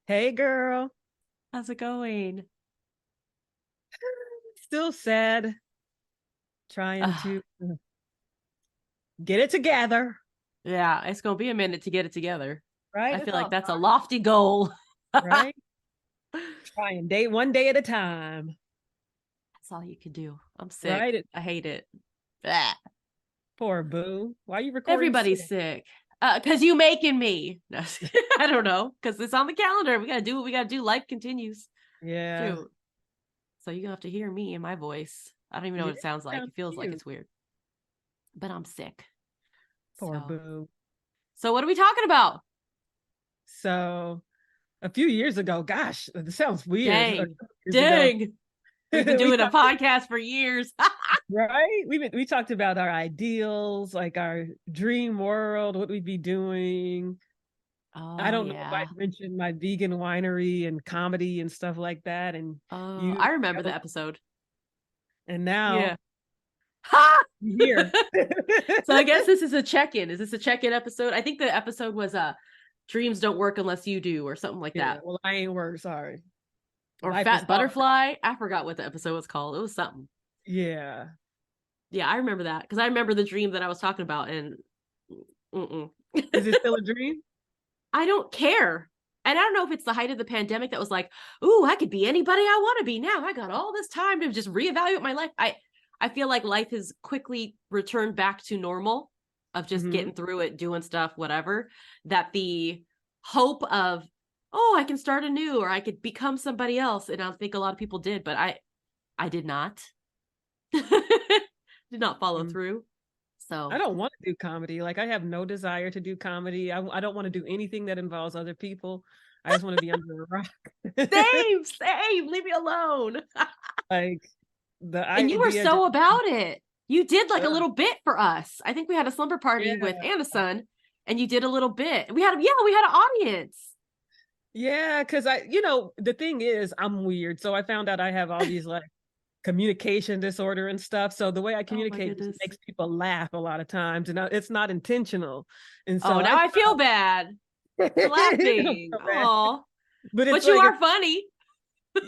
Hey girl, How's it going? still sad, trying Uh, to get it together, yeah, it's gonna be a minute to get it together. right? I It's feel like all that's a lofty goal. That's right. Trying day one day at a time, all you can do. I'm sick. right? I hate it. Blah. Poor boo. Why are you recording sick? Everybody's sick. Cause you making me. No, I don't know. Cause it's on the calendar. We gotta do what we gotta do. Life continues. Yeah, Shoot. So you're gonna have to hear me in my voice. I don't even know yeah. what it sounds like. Sounds It feels like cute. it's weird. But I'm sick. Poor So boo. so what are we talking about? So a few years ago, gosh, this sounds weird. A Dang. couple years ago, Dang. We've been we doing a talked, podcast for years. right? We talked about our ideals, like our dream world, what we'd be doing. I Oh don't know if I yeah. mentioned my vegan winery and comedy and stuff like that. And Oh, you, I remember the episode. and now Yeah. Ha! you're here. So I guess this is a check-in. Is this a check-in episode? I think the episode was dreams don't work unless you do or something like Yeah, that. well, I ain't work. Sorry. Or Life is fat hard. butterfly. I forgot what the episode was called. It was something. Yeah. Yeah, I remember that because I remember the dream that I was talking about and mm-mm. Is it still a dream? I don't care. And I don't know if it's the height of the pandemic that was like, ooh, I could be anybody I want to be now. I got all this time to just reevaluate my life. I feel like life has quickly returned back to normal of just Hmm. getting through it, doing stuff, whatever. That the hope of, oh, I can start anew or I could become somebody else. And I think a lot of people did, but I did not. Did not follow through. I So don't want to do comedy. Like, I have no desire to do comedy. I don't want to do anything that involves other people. I just want to be under a rock. same, leave me alone. Like, the And you were idea just, so about it. You did like a ugh, little bit for us. I think we had a slumber party with yeah. Anna Son, and you did a little bit. We had an audience. Yeah, because the thing is, I'm weird. So I found out I have all these like communication disorder and stuff. So the way I Oh my communicate just goodness. makes people laugh a lot of times, and it's not intentional. And Oh, so now I I feel bad for don't laughing. feel bad. Oh, But it's but you like are funny.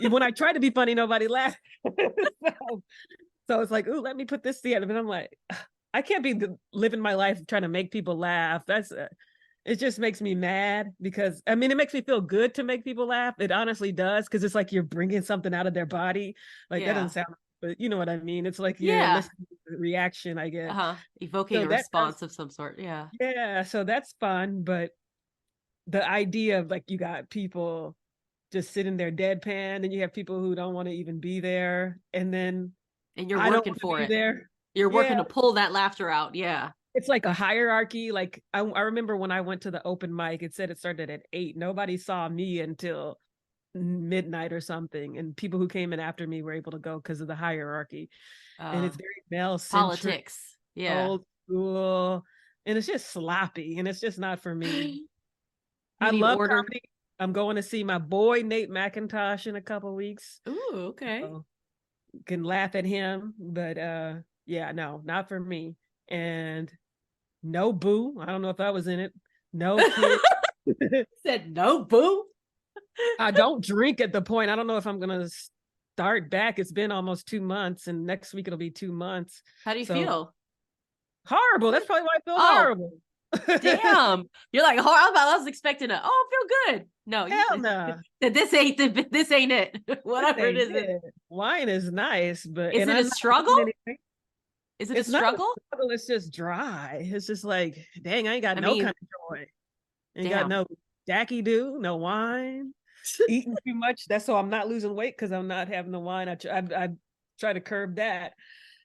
when I try to be funny, nobody laughs. so, so it's like, ooh, let me put this together. But I'm like, I can't be living my life trying to make people laugh. It just makes me mad because I mean, it makes me feel good to make people laugh. It honestly does because it's like you're bringing something out of their body. Like that doesn't Yeah. sound, but you know what I mean. It's like you're Yeah. listening to the reaction I get. Uh-huh. Evoking So a that does, response of some sort. Yeah. yeah. So that's fun, but the idea of like you got people just sitting there deadpan, and you have people who don't want to even be there, and then And you're I don't working want to for be it. there. You're Yeah, working to pull that laughter out. Yeah. it's like a hierarchy. Like I remember when I went to the open mic, it said it started at 8. Nobody saw me until midnight or something, and people who came in after me were able to go because of the hierarchy. And Uh it's very male centric, Politics. Yeah. old school, and it's just sloppy, and it's just not for me. You I need love order. comedy. I'm going to see my boy Nate McIntosh in a couple weeks. Ooh, okay. So can laugh at him, but yeah, no, not for me. And no boo. I don't know if I was in it. No kid. Said no boo. I don't drink at the point. I don't know if I'm gonna start back. It's been almost 2 months, and next week it'll be 2 months. How do you So feel? horrible. That's probably why I feel Oh, horrible. damn. You're like, oh, I was expecting a, oh, I feel good. No, you Hell no. this ain't it. This Whatever it ain't is. it. Wine is nice, but Is and it I'm a not struggle? doing anything. Is it a It's not a struggle? struggle. It's just dry. It's just like, dang, I ain't got I no kind mean, of joy. Ain't got damn. no Jackie do, no wine. Eating too much. That's so I'm not losing weight because I'm not having the wine. I try to curb that.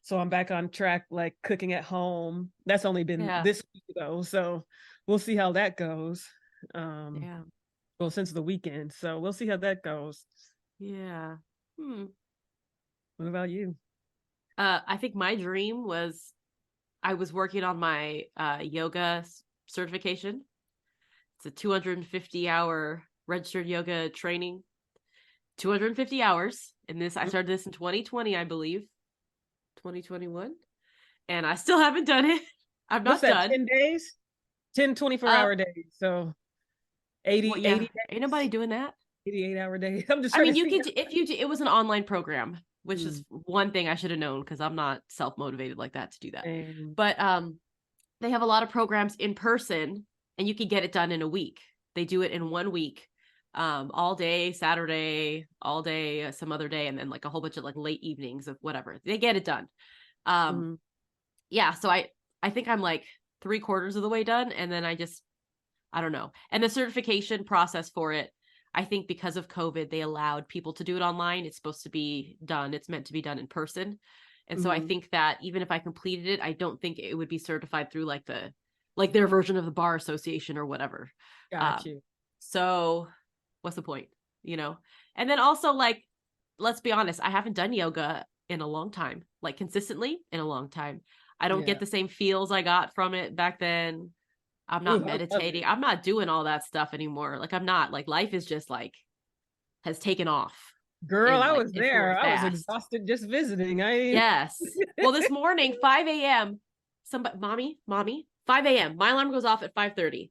So I'm back on track, like cooking at home. That's only been Yeah. this week though. So we'll see how that goes. Um, Damn. well, since the weekend. So we'll see how that goes. Yeah. Hmm. What about you? I think my dream was I was working on my yoga certification. It's a 250-hour registered yoga training. 250 hours. And this I started this in 2020, I believe. 2021. And I still haven't done it. I'm What's not that, done. 10 days? 10 24 Uh hour days. So well, 80 yeah, 80 ain't days. nobody doing that. 88-hour day. I'm just I trying mean, to you figure could, if you, it was an online program, which out. is one thing I should have known because I'm not self-motivated like that to do that. And But they have a lot of programs in person and you can get it done in a week. They do it in 1 week, all day, Saturday, all day, some other day, and then like a whole bunch of like late evenings of whatever. They get it done. mm, Yeah, so I think I'm like 3/4 of the way done, and then I don't know. And the certification process for it, I think because of COVID, they allowed people to do it online. It's supposed to be done. It's meant to be done in person. And so I mhm. think that even if I completed it, I don't think it would be certified through like their version of the bar association or whatever. Got Um, you. so what's the point, you know? And then also like, let's be honest, I haven't done yoga in a long time, like consistently in a long time. I don't get Yeah. the same feels I got from it back then. I'm not Ooh, I love meditating. it. I'm not doing all that stuff anymore. Like I'm not, like life is just like has taken off Girl, and I like was it's going there. I was fast. exhausted just visiting. I ain't Yes. Well, this morning, 5 a.m. Somebody, mommy, 5 a.m. My alarm goes off at 5:30.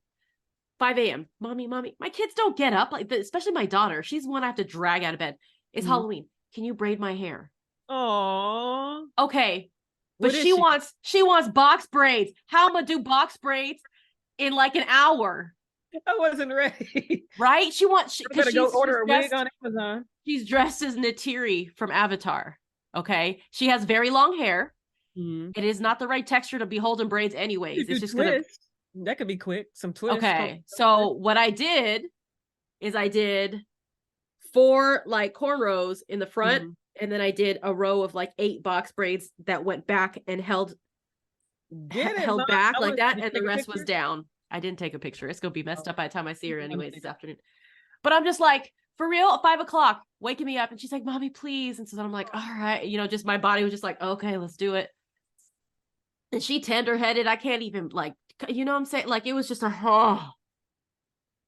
5 a.m. Mommy. My kids don't get up, like especially my daughter. She's the one I have to drag out of bed. It's Mhm. Halloween. Can you braid my hair? Aw. Okay. But What is she? she wants box braids. How am I do box braids in like an hour? I wasn't ready. Right? She wants I because better go order a wig on Amazon. she's dressed as Natiri from Avatar. Okay. She has very long hair. Mhm. It is not the right texture to be holding braids You anyways. It's do just gonna twist. That could be quick. Some twists. okay. So what I did is I did 4 like cornrows in the front, Mhm. and then I did a row of like 8 box braids that went back and Get it, held Mom. back I like want that, to and the take a rest was picture. down. I didn't take a picture. It's gonna be messed Oh, up by the time I see her I'm gonna anyways take this it. afternoon. But I'm just like, for real, at 5 o'clock, waking me up, and she's like, "Mommy, please." And so then I'm like, "All right," just my body was just like, "Okay, let's do it." And she tender-headed. I can't even like, you know what I'm saying? Like it was just it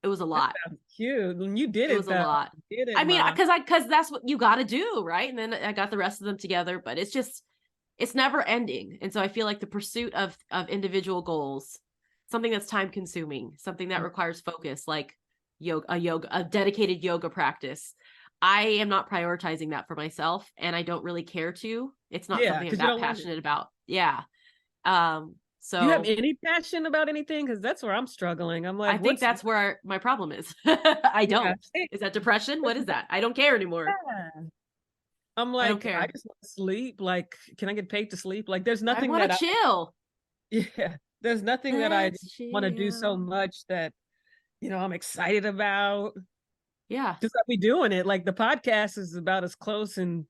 was a That lot. sounds cute. When you did It it was a though. lot. You did it, I mean, Mom. because that's what you got to do, right? And then I got the rest of them together, but it's never ending. And so I feel like the pursuit of individual goals, something that's time consuming, something that requires focus, like a dedicated yoga practice. I am not prioritizing that for myself, and I don't really care to. It's not Yeah, something I'm because you that don't want it. passionate about. Yeah. Do you have So any passion about anything? Because that's where I'm struggling. I'm I like, think what's that's where my problem is. I yeah. don't. Is that depression? What is that? I don't care anymore. Yeah. I'm I don't like, I care. just want to sleep. Like, can I get paid to sleep? Like, there's I nothing want that to I, chill. yeah, there's nothing that I Let's want to do so chill. much that, I'm excited about. Yeah. Just like we doing it. Like the podcast is about as close, and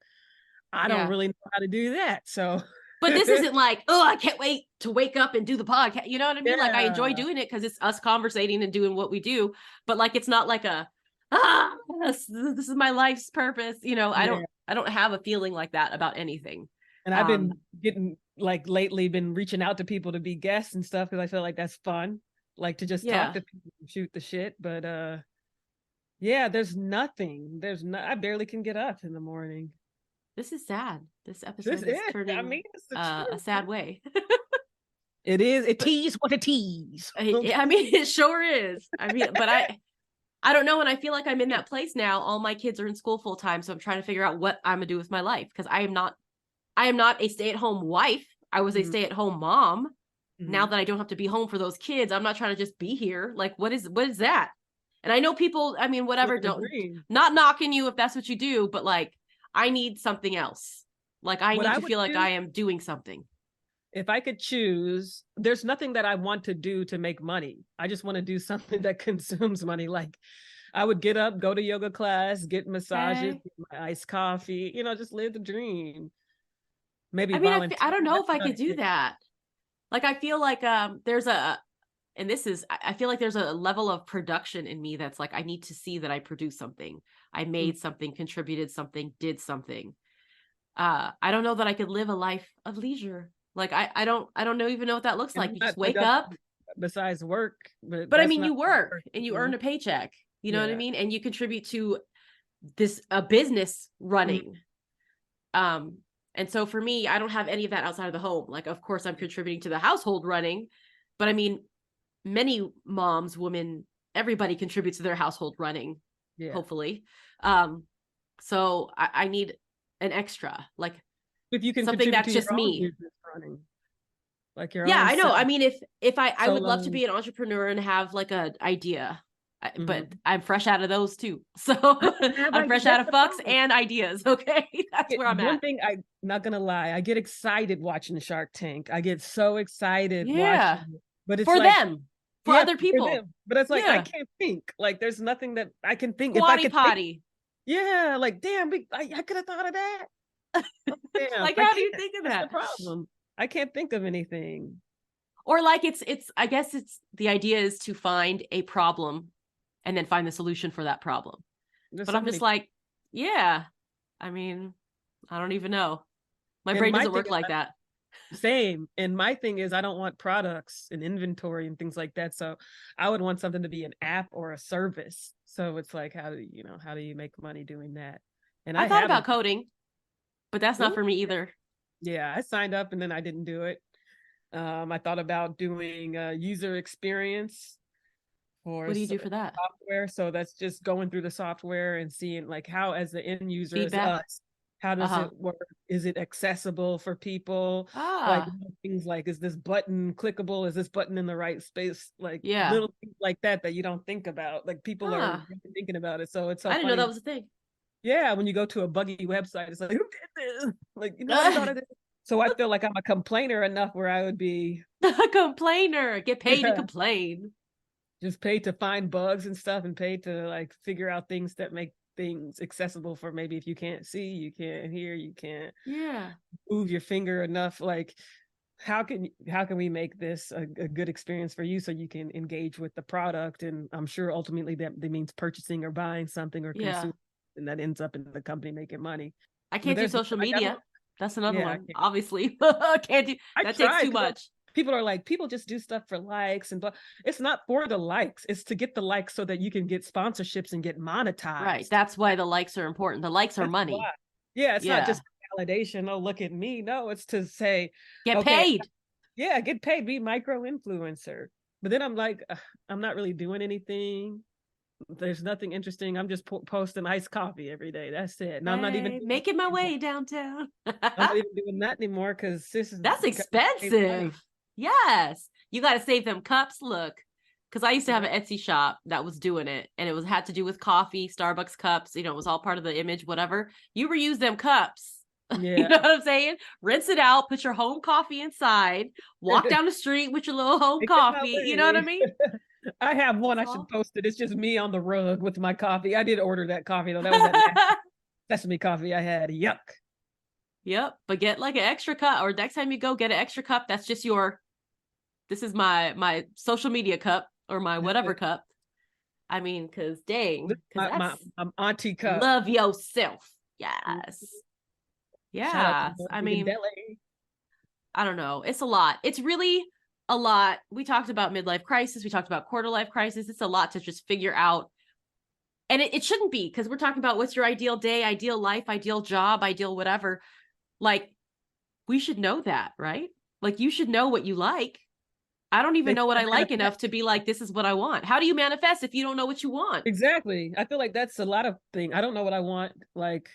I don't Yeah. really know how to do that. So, But this isn't like, oh, I can't wait to wake up and do the podcast. You know what I mean? Like I enjoy yeah, doing it because it's us conversating and doing what we do. But like it's not like this is my life's purpose. yeah. I don't have a feeling like that about anything. And I've Um, been getting like lately been reaching out to people to be guests and stuff because I feel like that's fun. Like to just talk yeah. to people and shoot the shit. But yeah, there's nothing. There's no I barely can get up in the morning. This is sad. This This episode is is I turning mean it's the a truth. sad way. It is. It But tease what a tease. I mean, it sure is. I mean, but I don't know. And I feel like I'm in that place now. All my kids are in school full time. So I'm trying to figure out what I'm gonna do with my life. Because I am not a stay-at-home wife. I was a Mhm, stay-at-home mom. Now mhm. that I don't have to be home for those kids, I'm not trying to just be here. Like, what is that? And I know people, I mean, whatever, Living a don't dream. not knocking you if that's what you do, but like I need something else. Like I What need I to would feel like do I am doing something. if I could choose, there's nothing that I want to do to make money. I just want to do something that consumes money. Like I would get up, go to yoga class, get massages, Okay. get my iced coffee, just live the dream. Maybe I mean, I volunteer. don't know if That's I about could do it. that. Like I feel like there's a and this is I feel like there's a level of production in me that's like I need to see that I produced something. I Mm. made something, contributed something, did something. I don't know that I could live a life of leisure. Like I don't know even know what that looks And like. I'm You not just wake productive up, besides work, but but I that's mean not you work work. and you earn a paycheck. You know what I Yeah. mean? And you contribute to this a business Mhm. running. Um and so for me, I don't have any of that outside of the home. Like of course I'm contributing to the household running, but I mean many moms, women, everybody contributes to their household running. Yeah. hopefully. So I need an extra, like If you can something contribute to that's your just own me. business running, like your Yeah, own I know. self I mean, if I would love to solo. be an entrepreneur and have like a idea, but Mhm. I'm fresh out of those too. So I don't have I'm idea. fresh out That's of the fucks problem. and ideas. Okay, that's where I'm One at. thing I'm not gonna lie, I get excited watching Shark Tank. I get so excited watching Yeah, it. But it's for like, them, for yeah, other for people. them. But it's like I Yeah, can't think. Like there's nothing that I can think. If I squatty could think, potty. yeah, like damn, I could have thought of that. Oh, damn, Like, I how do can't. you think of That's the that? problem. I can't think of anything. Or like it's I guess it's the idea is to find a problem and then find the solution for that problem. There's But so I'm just many. like, yeah, I mean, I don't even know. My And brain my doesn't thing work is like that. same. And my thing is I don't want products and inventory and things like that. So I would want something to be an app or a service. So it's like, how do you make money doing that? And I I thought have a, about coding, but that's not ooh, for me either. yeah, I signed up and then I didn't do it. I thought about doing user experience for What do you do for that? software. So that's just going through the software and seeing like how, as the end user, as Feedback? us, how does Uh-huh. it work? Is it accessible for people? Like Ah, little things like, is this button clickable? Is this button in the right space? Like yeah. little things like that you don't think about. Like people are Huh. really thinking about it. So it's so I didn't know that funny. was a thing. Yeah, when you go to a buggy website, it's like, who did this? Like nobody thought of this. So I feel like I'm a complainer enough where I would be, Complainer. Get paid to yeah, complain. just paid to find bugs and stuff and paid to like figure out things that make things accessible for maybe if you can't see, you can't hear, you can't Yeah. move your finger enough. Like how can we make this a good experience for you so you can engage with the product? And I'm sure ultimately that means purchasing or buying something or Yeah. consuming, and that ends up in the company making money. I But can't do there's social like I media. don't, That's another yeah, I one. can't. Obviously. Can't do I that takes tried too because much. people are like, people just do stuff for likes and but it's not for the likes. It's to get the likes so that you can get sponsorships and get Right. monetized. That's why the likes are important. The likes are That's money. why. Yeah, it's not Yeah. just validation. Oh, look at me. No, it's to say, Get okay, paid. yeah, get paid, be micro influencer. But then I'm like, I'm not really doing anything. There's nothing interesting. I'm just posting iced coffee every day. That's it. And I'm not even Hey, doing making my that anymore. way downtown. I'm not even doing that anymore because this is That's money. expensive. Yes. You got to save them cups. Look, because I used to have Yeah. an Etsy shop that was doing it, and it was had to do with coffee, Starbucks cups. It was all part of the image, whatever. You reuse them cups. You Yeah. know what I'm saying? Rinse it out, put your home coffee inside, walk down the street with your little home They come my coffee. You know what I way. mean? I have one. That's I should all. post it. It's just me on the rug with my coffee. I did order that coffee though. That was that sesame coffee I had. Yuck. Yep. But get like an extra cup, or next time you go, get an extra cup. That's just your, this is my social media cup or my whatever cup. I mean, because dang, because My that's auntie cup. love yourself. Yes. Shout out to Yes. I Morgan mean, Deli. I don't know. It's a lot. It's really a lot. We talked about midlife crisis. We talked about quarter life crisis. It's a lot to just figure out. And it shouldn't be, because we're talking about what's your ideal day, ideal life, ideal job, ideal whatever. Like, we should know that, right? Like, you should know what you like. I don't even They know what I like manifest. enough to be like, this is what I want. How do you manifest if you don't know what you want? Exactly. I feel like that's a lot of things. I don't know what I want. Like,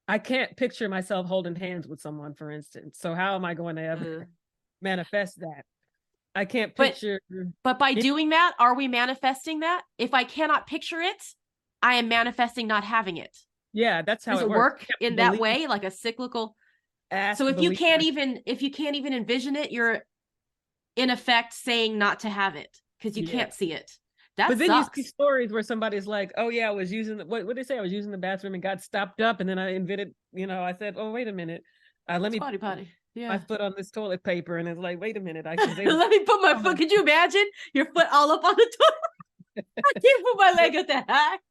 I can't picture myself holding hands with someone, for instance. So how am I going to ever manifest that? I can't But picture. But by it. doing that, are we manifesting that? If I cannot picture it, I am manifesting not having it. Yeah, that's how Does it it works. work You have to in that believe, way, like a cyclical? So ask, if you believe. can't even envision it, you're in effect saying not to have it because you Yeah. can't see it. That But then you see sucks. stories where somebody's like, "Oh yeah, I was using what did they say? I was using the bathroom and got stopped up, and then I invented. I said, oh wait a minute, let me Squatty put potty. my Yeah. foot on this toilet paper, and it's like, wait a minute, I was able to. Let me put my foot. Could you imagine your foot all up on the toilet? I can't put my leg at the heck.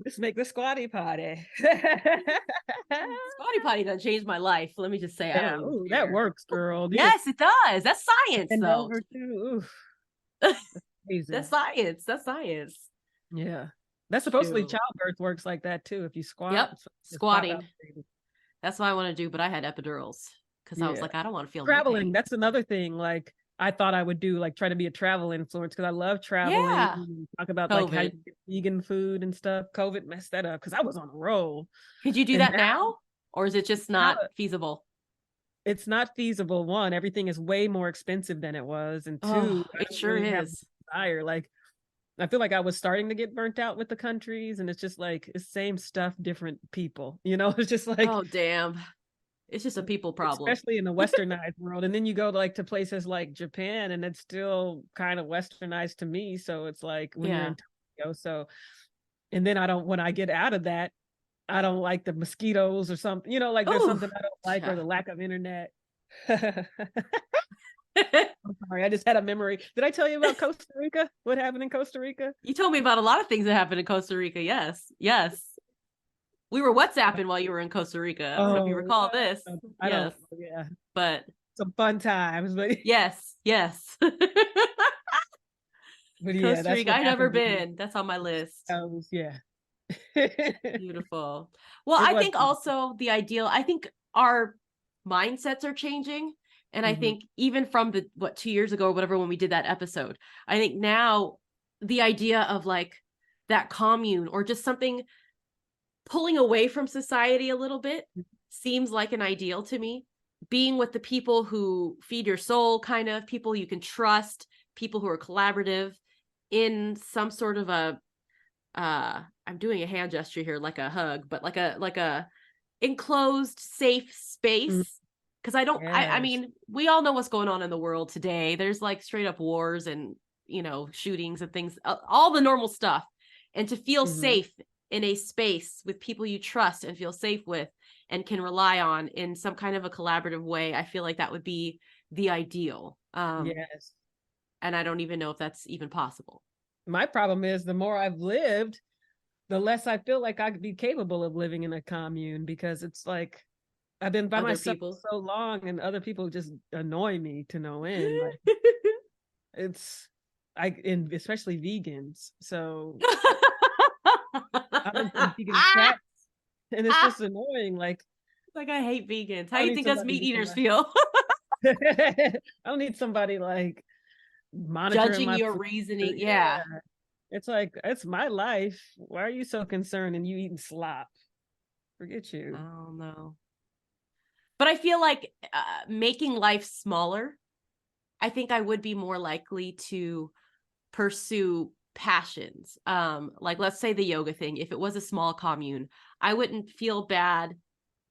Let's make the squatty potty. Squatty potty done changed my life. Let me just say, I Yeah, don't even ooh, that care. works, girl. You just Yes, it does. That's science, bend though. over too. Oof, That's amazing. science. That's science. Yeah, that's supposedly Shoot. childbirth works like that too. If you squat, Yep. just pop out. Squatting. That's what I want to do, but I had epidurals because I was Yeah, like, I don't want to feel no traveling. pain. That's another thing. Like I thought I would do, like try to be a travel influencer because I love traveling Yeah. and talk about like how you COVID. get vegan food and stuff. COVID messed that up because I was on a roll. Could you do And that now? Or is it just now not feasible? it's not feasible. One, everything is way more expensive than it was. And two, Oh, I it don't sure really have the is. desire. Like I feel like I was starting to get burnt out with the countries, and it's just like it's same stuff, different people. It's just like, Oh, damn. It's just a people problem. especially in the westernized world. And then you go like to places like Japan, and it's still kind of westernized to me. So it's like when you're Yeah. in Tokyo. So, and then I don't, when I get out of that, I don't like the mosquitoes or something, like there's Oh, something I don't like, or yeah. the lack of internet. I'm sorry, I just had a memory. Did I tell you about Costa Rica? What happened in Costa Rica? You told me about a lot of things that happened in Costa Rica. Yes. Yes. We were WhatsApping while you were in Costa Rica. I don't know if you Oh, recall this. I Yes. don't, yeah, But some fun times, but yes, yes. but yeah, Costa that's Rica. what I've never happened to me. been. That's on my list. Yeah. It Beautiful. Well, I was. think also I think our mindsets are changing. And I Mhm. think even from 2 years ago or whatever, when we did that episode, I think now the idea of like that commune or just something pulling away from society a little bit seems like an ideal to me. Being with the people who feed your soul, kind of people you can trust, people who are collaborative in some sort of a I'm doing a hand gesture here like a hug, but like a enclosed safe Mhm. space. Because I Yes. mean, we all know what's going on in the world today. There's like straight up wars and shootings and things, all the normal stuff. And to feel Mhm. safe in a space with people you trust and feel safe with and can rely on in some kind of a collaborative way, I feel like that would be the ideal. Yes. And I don't even know if that's even possible. My problem is the more I've lived, the less I feel like I could be capable of living in a commune because it's like I've been by Other myself people. so long and other people just annoy me to no end. Like it's and especially vegans. So I'm in some vegan chats and it's just annoying. Like Like, I hate vegans. How I do don't you need think us somebody meat to eaters feel? I don't need somebody like monitoring Judging my your food. reasoning. Yeah. Yeah. It's like it's my life. Why are you so concerned and you eating slop? Forget I you. don't know. But I feel like making life smaller, I think I would be more likely to pursue passions. Like let's say the yoga thing, if it was a small commune, I wouldn't feel bad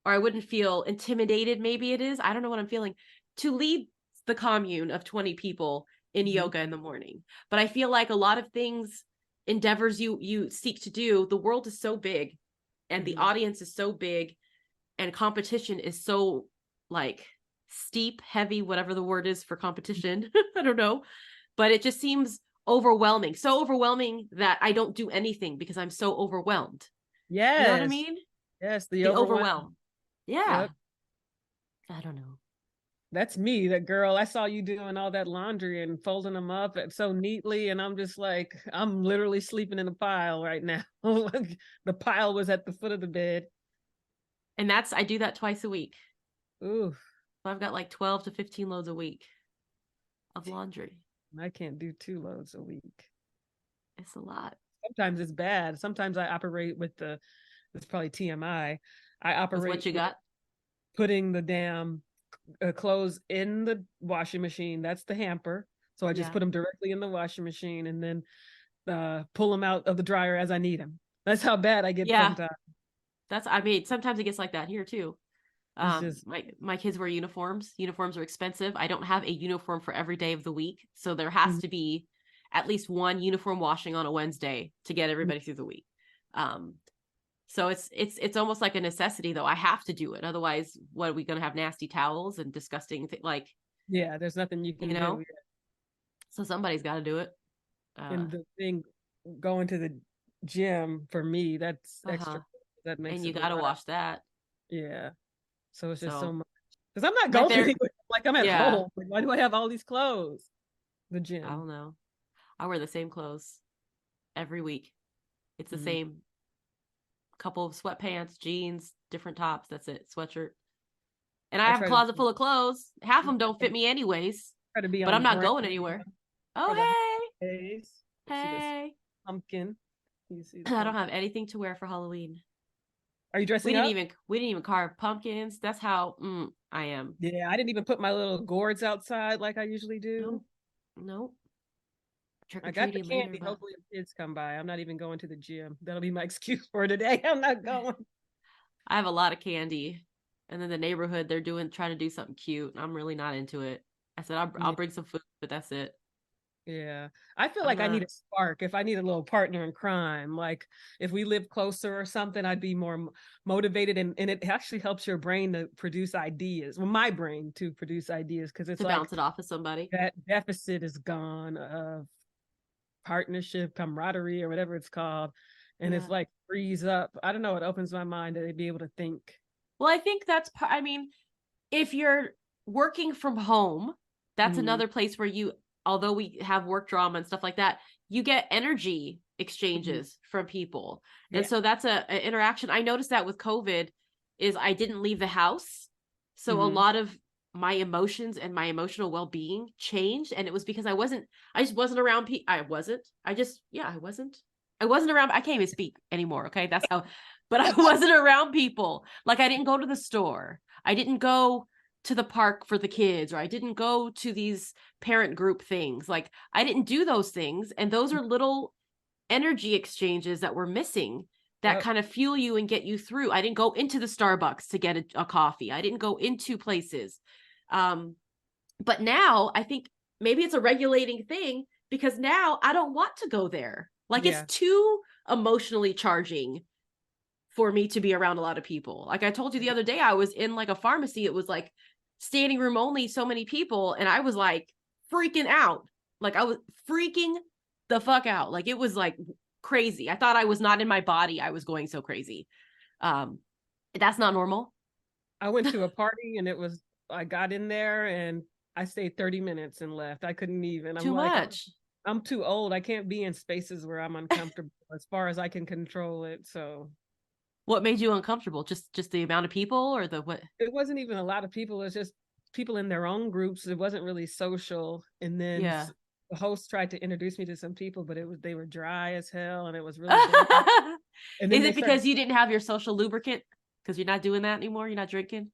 or I wouldn't feel intimidated, maybe it is. I don't know what I'm feeling to lead the commune of 20 people in Mhm. yoga in the morning. But I feel like a lot of things, endeavors you seek to do, the world is so big and the Mhm. audience is so big and competition is so like steep, heavy, whatever the word is for competition. I don't know. But it just seems overwhelming. So overwhelming that I don't do anything because I'm so overwhelmed. You know what I Yes. mean? Yes, the The overwhelm. overwhelm. Yeah. Yep. I don't know. That's me, that girl. I saw you doing all that laundry and folding them up so neatly. And I'm just like, I'm literally sleeping in a pile right now. The pile was at the foot of the bed. And I do that twice a week. Ooh, So I've got like 12 to 15 loads a week of laundry. I can't do 2 loads a week. It's a lot. Sometimes it's bad. Sometimes I operate with it's probably TMI. I With operate what you with got? putting the damn clothes in the washing machine. That's the hamper. So I just Yeah. put them directly in the washing machine and then pull them out of the dryer as I need them. That's how bad I get Yeah. sometimes. I mean, sometimes it gets like that here too. It's just, My kids wear uniforms. Uniforms are expensive. I don't have a uniform for every day of the week. So there has mhm, to be at least one uniform washing on a Wednesday to get everybody through the week. Um, so it's almost like a necessity though. I have to do it. Otherwise, what are we going to have nasty towels and disgusting like, yeah, there's nothing you you can do. know? So somebody's got to do it. And the thing going to the gym for me, that's extra. Uh-huh. That makes And you it a got to lot. wash that. Yeah. So it's just so So much. Because I'm not my going therapist, anywhere. Like I'm at yeah, home. Like, why do I have all these clothes? The I gym. don't know. I wear the same clothes every week. It's the Mhm. same couple of sweatpants, jeans, different tops. That's it. Sweatshirt. And I I have a try to. closet full of clothes. Half of them don't fit me anyways. Try to be but I'm on not brand going anywhere. for the Oh, holidays. See this hey. pumpkin. You see the I don't pumpkin. have anything to wear for Halloween. Are you dressing up? We didn't even carve pumpkins. That's how I am. Yeah, I didn't even put my little gourds outside like I usually do. Nope. Nope. Trick or I got the treating later, candy. but Hopefully the kids come by. I'm not even going to the gym. That'll be my excuse for today. I'm not going. I have a lot of candy. And then the neighborhood, they're trying to do something cute. I'm really not into it. I said I'll Yeah. bring some food, but that's it. Yeah. I feel I'm like I need not a spark. If I need a little partner in crime, like if we live closer or something, I'd be more motivated, and it actually helps your brain to produce ideas. Well, my brain to produce ideas, because it's to like bounce it off of somebody. that deficit is gone of partnership, camaraderie, or whatever it's called. And it's Yeah. like frees up. I don't know, it opens my mind to be able to think. Well, I think I mean, if you're working from home, that's another place where although we have work drama and stuff like that, you get energy exchanges from people. And Yeah. so that's an interaction. I noticed that with COVID is I didn't leave the house. So a lot of my emotions and my emotional well-being changed. And it was because I just wasn't around people. I wasn't around. I can't even speak anymore. Okay. That's how, but I wasn't around people. Like I didn't go to the store. I didn't go to the park for the kids, or I didn't go to these parent group things. Like I didn't do those things. And those are little energy exchanges that we're missing that kind of fuel you and get you through. I didn't go into the Starbucks to get a coffee. I didn't go into places. But now I think maybe it's a regulating thing, because now I don't want to go there. Like it's too emotionally charging for me to be around a lot of people. Like I told you the other day, I was in like a pharmacy. It was like standing room only, so many people. And I was like freaking out. Like I was freaking the fuck out. Like it was like crazy. I thought I was not in my body. I was going so crazy. That's not normal. I went to a party and I got in there and I stayed 30 minutes and left. I couldn't even. Too much. I'm too old. I can't be in spaces where I'm uncomfortable as far as I can control it. So what made you uncomfortable? Just the amount of people, or the what? It wasn't even a lot of people. It's just people in their own groups. It wasn't really social. And then the host tried to introduce me to some people, but they were dry as hell, and it was really and is it because you didn't have your social lubricant? Because you're not doing that anymore? You're not drinking?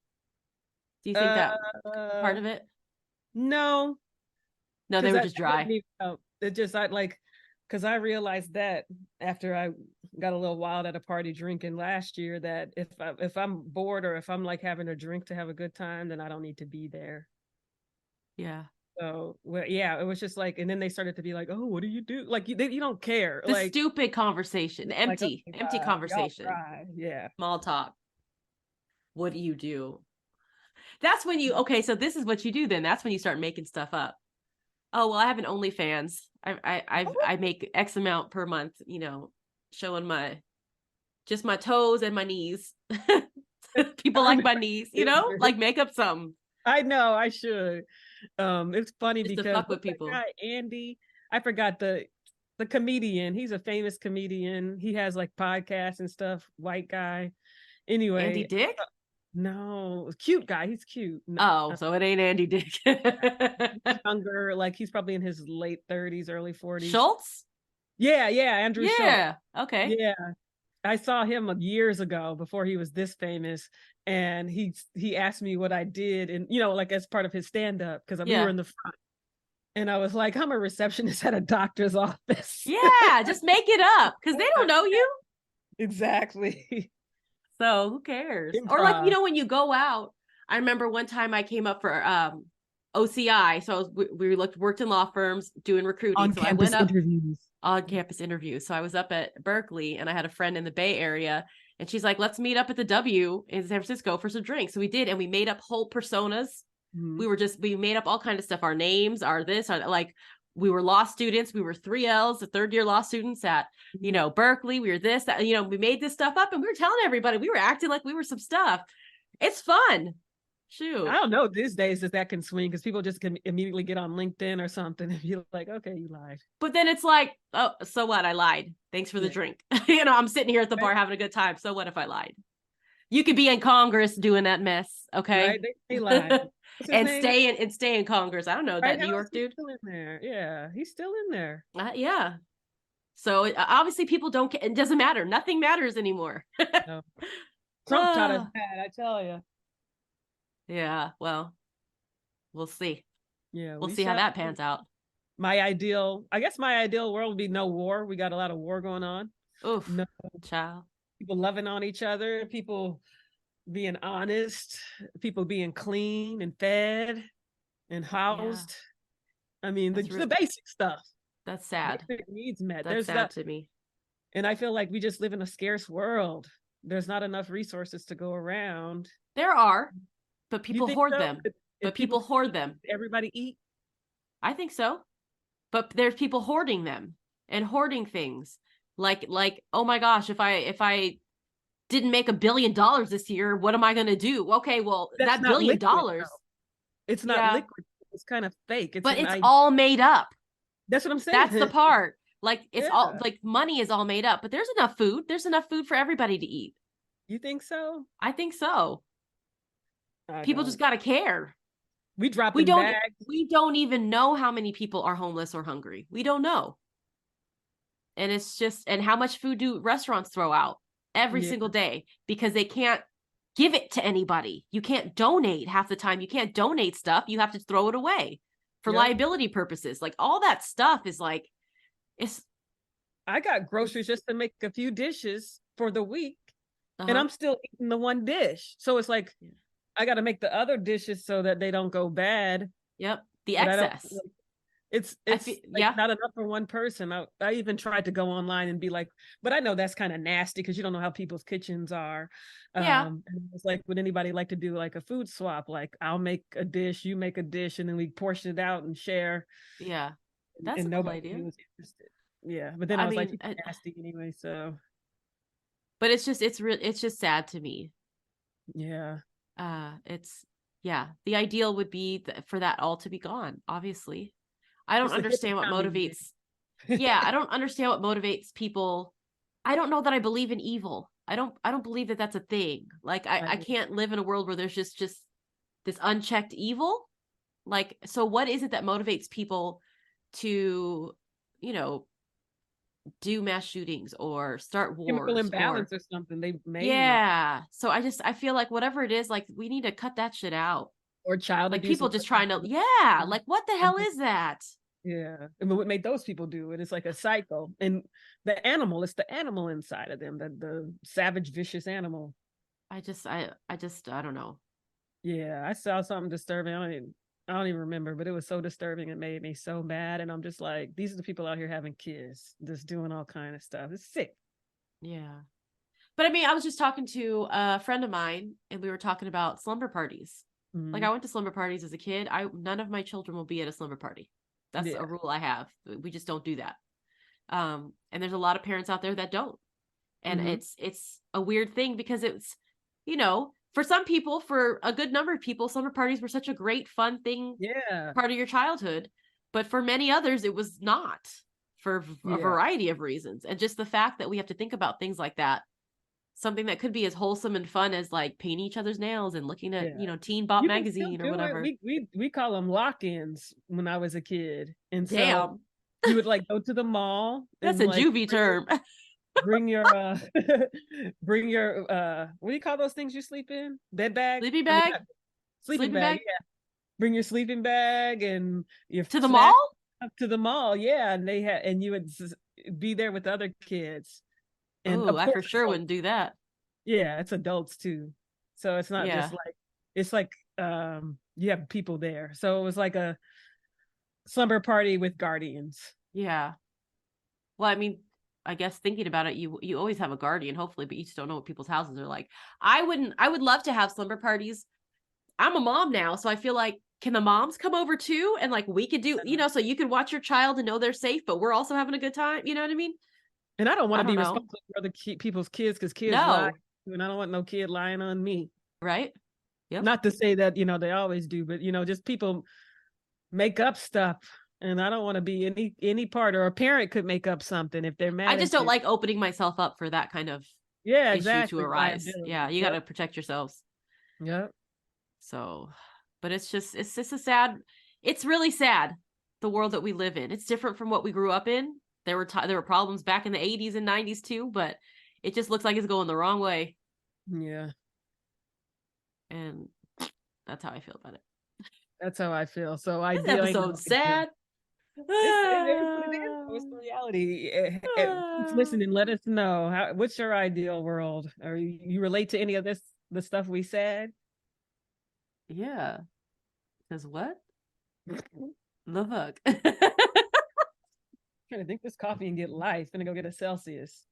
Do you think that part of it? No. No, they were just dry. It just, because I realized that after I got a little wild at a party drinking last year, that if I'm bored or if I'm like having a drink to have a good time, then I don't need to be there. Yeah. So it was just like, and then they started to be like, "Oh, what do you do?" Like you don't care. The stupid conversation, empty conversation. Yeah. Small talk. What do you do? That's when okay, so this is what you do then. That's when you start making stuff up. Oh, well, I have an OnlyFans. I make X amount per month, showing my toes and my knees. People like my knees, like make up something. I know I should. It's funny just because to fuck with people. Guy, Andy, I forgot the comedian. He's a famous comedian. He has like podcasts and stuff. White guy. Anyway, Andy Dick? No, cute guy. He's cute. Oh, so it ain't Andy Dick. Younger, like he's probably in his late 30s, early 40s. Schultz? Yeah, Andrew Schultz. Yeah, okay. Yeah. I saw him years ago before he was this famous, and he asked me what I did, and like as part of his stand-up, because we were in the front, and I was like, I'm a receptionist at a doctor's office. Yeah, just make it up because they don't know you. Exactly. So who cares? Improv. Or like when you go out. I remember one time I came up for OCI, so we worked in law firms doing recruiting. On-campus interviews. On-campus interviews. So I was up at Berkeley, and I had a friend in the Bay Area, and she's like, "Let's meet up at the W in San Francisco for some drinks." So we did, and we made up whole personas. Mm-hmm. We made up all kinds of stuff. Our names, our this, like we were law students. We were 3Ls, the third-year law students at Berkeley. We were this, that. We made this stuff up, and we were telling everybody. We were acting like we were some stuff. It's fun. Shoot. I don't know these days if that can swing, because people just can immediately get on LinkedIn or something and be like, okay, you lied. But then it's like, oh, so what? I lied. Thanks for the drink. I'm sitting here at the bar having a good time. So what if I lied? You could be in Congress doing that mess. Okay. Right? They lied. What's his and name? stay in Congress. I don't know White that New House? York He's dude. still in there. Yeah, he's still in there. Yeah. So obviously people don't care. It doesn't matter. Nothing matters anymore. No. Trump taught us Ah, that, I tell you. yeah. Well, we'll see. Yeah, We'll we see how shall that see. pans out. I guess my ideal world would be no war. We got a lot of war going on. Oof, No child. people loving on each other, people being honest, people being clean and fed and Yeah, housed. I mean, that's the real. basic stuff, That's sad. basic needs met. That's There's sad that, to me. and I feel like we just live in a scarce world. There's not enough resources to go around. There are, but You people think hoard so? them. If But people people could hoard eat, them. everybody eat. I think so. But there's people hoarding them and hoarding things. Like, oh my gosh, if I didn't make $1 billion this year, what am I gonna do? Okay, well, That's that not billion liquid, dollars, though. It's not yeah, liquid. It's kind of fake. It's but an it's idea. all made up. That's what I'm That's the saying. part. Like it's all Yeah. like money is all made up, but there's enough food. There's enough food for everybody to eat. You think so? I think so. I People just don't. gotta care. We We dropping don't bags. we don't even know how many people are homeless or hungry. We don't know. And it's just and how much food do restaurants throw out every Yeah. single day because they can't give it to anybody. You can't donate half the time. You can't donate stuff. You have to throw it away for Yep. liability purposes. Like all that stuff is like it's I got groceries just to make a few dishes for the week, and uh-huh. I'm still eating the one dish. So it's like Yeah. I got to make the other dishes so that they don't go bad. Yep. The But I don't. excess. I feel It's like yeah. not enough for one person. I even tried to go online and be like, but I know that's kind of nasty because you don't know how people's kitchens are. Yeah. And it's like, would anybody like to do like a food swap? Like I'll make a dish, you make a dish, and then we portion it out and share. Yeah. That's And a cool nobody idea. was interested. Yeah, but then I I was like, mean, it's nasty anyway. So but it's just sad to me. yeah, It's yeah, the ideal would be for that all to be gone, obviously. I don't it's a hippie understand what community. motivates yeah, I don't understand what motivates people. I don't know that I believe in evil. I don't believe that that's a thing. Like I can't live in a world where there's just this unchecked evil. Like so what is it that motivates people to, you know, do mass shootings or start Chemical wars or imbalance or something. They made them, yeah. So I feel like whatever it is, like we need to cut that shit out. or child Like abuse. people just trying to yeah, like what the hell is that? Yeah, I mean, what made those people do it? It's like a cycle, and it's the animal inside of them, the savage, vicious animal. I don't know. Yeah, I saw something disturbing. I don't even remember, but it was so disturbing. It made me so mad, and I'm just like, these are the people out here having kids, just doing all kind of stuff. It's sick. Yeah. But I mean, I was just talking to a friend of mine and we were talking about slumber parties. Like Mm-hmm. I went to slumber parties as a kid. None of my children will be at a slumber party. That's Yeah, a rule I have. We just don't do that. And there's a lot of parents out there that don't. And mm-hmm. it's a weird thing because it's, you know, for some people, for a good number of people, slumber parties were such a great fun thing, Yeah, part of your childhood. But for many others, it was not for a yeah, variety of reasons. And just the fact that we have to think about things like that, something that could be as wholesome and fun as like painting each other's nails and looking at, yeah. you know, Teen Bop You can still magazine or do it. whatever. We call them lock-ins when I was a kid, and so Damn, you would like go to the mall that's and a like juvie term. bring your bring your what do you call those things you sleep in? Bed bag? Sleeping I mean, bag, not sleeping sleeping bag, bag yeah. Bring your sleeping bag and your to the snack mall. up to the mall, yeah. And you would be there with other kids. And Oh, of I course for sure adults. wouldn't do that. Yeah, it's adults too. So it's not just Yeah, like it's like you have people there. So it was like a slumber party with guardians. yeah. Well, I mean, I guess thinking about it, you always have a guardian, hopefully, but you just don't know what people's houses are like. I would love to have slumber parties. I'm a mom now, so I feel like can the moms come over too? And like we could do, you know, so you can watch your child and know they're safe, but we're also having a good time. You know what I mean? And I don't want I to don't be know. responsible for other people's kids because kids lie. No, And I don't want no kid lying on me. right? Yep. Not to say that, they always do, but just people make up stuff. And I don't want to be any part, or a parent could make up something if they're I mad just at don't you. like opening myself up for that kind of Yeah, issue to exactly. arise. Liability. Yeah, you got Yep. to protect yourselves. Yep. So, But it's just a sad. It's really sad, the world that we live in. It's different from what we grew up in. There were problems back in the 80s and 90s too, but it just looks like it's going the wrong way. Yeah. And that's how I feel about it. That's how I feel. So This ideal ain't episode's sad. it is what it is. It's the reality. Who's listening, let us know. What's your ideal world? Or you relate to any of the stuff we said? Yeah. Because what? The fuck? Trying to drink this coffee and get life. Gonna go get a Celsius.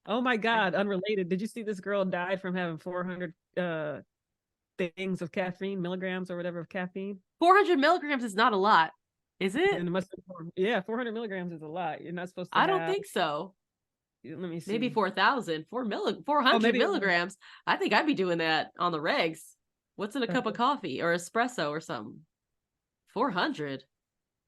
Oh my God, unrelated. Did you see this girl died from having 400 things of caffeine, milligrams or whatever of caffeine? 400 milligrams is not a lot, is it? And it must be 400 milligrams is a lot. You're not supposed to I don't think so. Let me see. Maybe 4,000. 400 milligrams. I think I'd be doing that on the regs. What's in a cup of coffee or espresso or something? 400.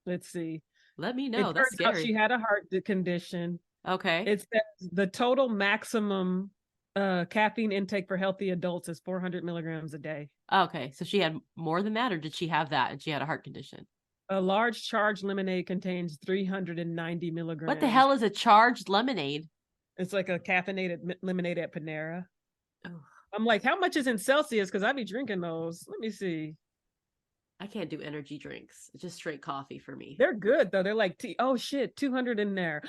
Let's see. Let me know. It That's turns out scary. she had a heart condition. Okay. It says the total maximum caffeine intake for healthy adults is 400 milligrams a day. Okay. So she had more than that, or did she have that and she had a heart condition? A large charged lemonade contains 390 milligrams. What the hell is a charged lemonade? It's like a caffeinated lemonade at Panera. Oh. I'm like, how much is in Celsius? Because I'd be drinking those. Let me see. I can't do energy drinks. It's just straight coffee for me. They're good though. They're like tea. Oh shit, 200 in there.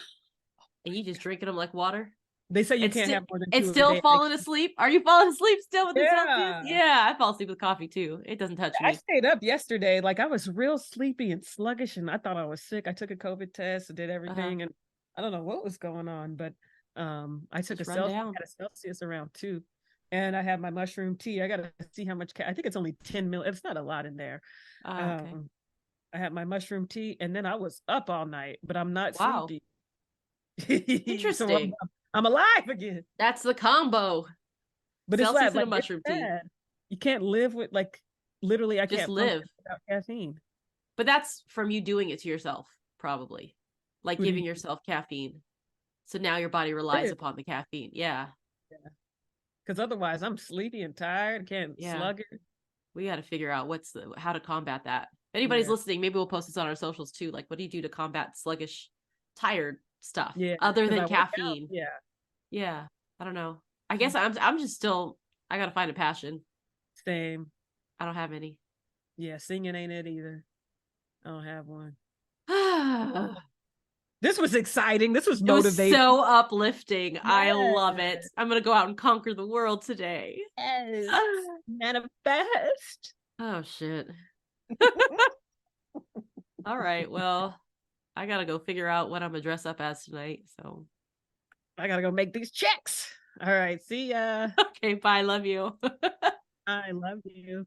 And you just drinking them like water? They say you can't have more than 2 It's a still day. falling asleep? Are you falling asleep still with the Yeah. Celsius? Yeah, I fall asleep with coffee too. It doesn't touch me. I stayed up yesterday. Like I was real sleepy and sluggish, and I thought I was sick. I took a COVID test, did everything, and I don't know what was going on, but I took Just a Celsius around 2, and I had my mushroom tea. I gotta see how much. I think it's only 10 mil. It's not a lot in there. Okay. I had my mushroom tea, and then I was up all night, but I'm not sleepy. Interesting. So I'm alive again. That's the combo. But Celsius it's like and a mushroom tea. You can't live with literally. I just can't live without caffeine. But that's from you doing it to yourself, probably, like giving yourself caffeine. So now your body relies upon the caffeine. Yeah. Because otherwise, I'm sleepy and tired. Can't slug it. We got to figure out how to combat that. If anybody's listening, maybe we'll post this on our socials too. Like, what do you do to combat sluggish, tired stuff other than caffeine? Yeah. I don't know. I guess I'm just still. I gotta find a passion. Same. I don't have any. Yeah, singing ain't it either. I don't have one. This was exciting. This was motivating. It was so uplifting. Yes. I love it. I'm gonna go out and conquer the world today. Yes. Manifest. Oh shit. All right. Well, I gotta go figure out what I'm gonna dress up as tonight. So I gotta go make these checks. All right. See ya. Okay. Bye. Love you. I love you.